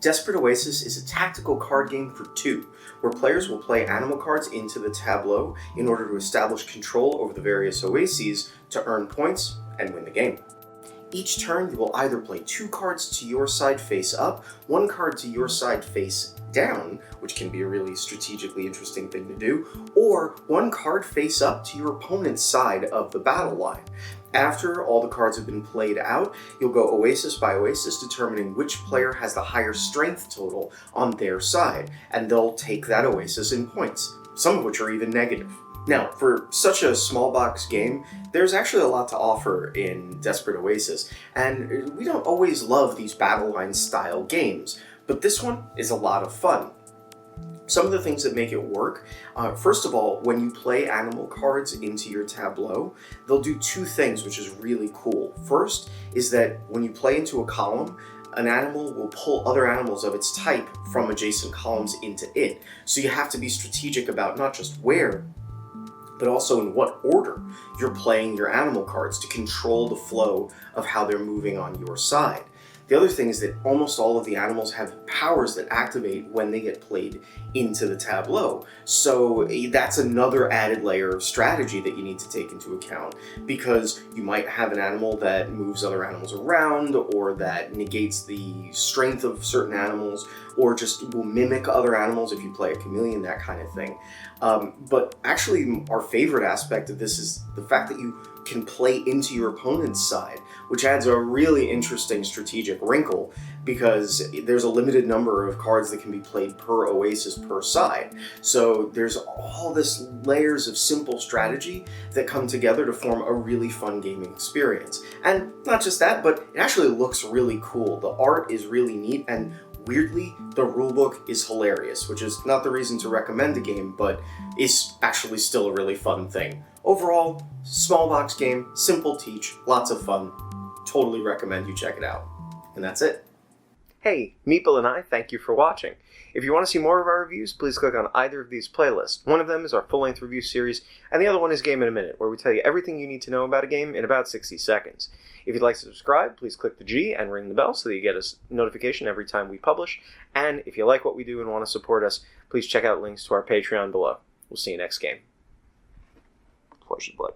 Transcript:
Desperate Oasis is a tactical card game for two, where players will play animal cards into the tableau in order to establish control over the various oases to earn points and win the game. Each turn, you will either play 2 cards to your side face up, 1 card to your side face down, which can be a really strategically interesting thing to do, or 1 card face up to your opponent's side of the battle line. After all the cards have been played out, you'll go oasis by oasis, determining which player has the higher strength total on their side, and they'll take that oasis in points, some of which are even negative. Now, for such a small box game, there's actually a lot to offer in Desperate Oasis, and we don't always love these battle line style games, but this one is a lot of fun. Some of the things that make it work, first of all, when you play animal cards into your tableau, they'll do 2 things which is really cool. First is that when you play into a column, an animal will pull other animals of its type from adjacent columns into it. So you have to be strategic about not just where, but also in what order you're playing your animal cards to control the flow of how they're moving on your side. The other thing is that almost all of the animals have powers that activate when they get played into the tableau. So that's another added layer of strategy that you need to take into account, because you might have an animal that moves other animals around, or that negates the strength of certain animals, or just will mimic other animals if you play a chameleon, that kind of thing. But actually, our favorite aspect of this is the fact that you can play into your opponent's side, which adds a really interesting strategic wrinkle, because there's a limited number of cards that can be played per oasis per side. So there's all this layers of simple strategy that come together to form a really fun gaming experience. And not just that, but it actually looks really cool. The art is really neat, and weirdly, the rulebook is hilarious, which is not the reason to recommend the game, but is actually still a really fun thing. Overall, small box game, simple teach, lots of fun. Totally recommend you check it out. And that's it. Hey, Meeple and I thank you for watching. If you want to see more of our reviews, please click on either of these playlists. One of them is our full-length review series, and the other one is Game in a Minute, where we tell you everything you need to know about a game in about 60 seconds. If you'd like to subscribe, please click the G and ring the bell so that you get a notification every time we publish. And if you like what we do and want to support us, please check out links to our Patreon below. We'll see you next game. Flesh and blood.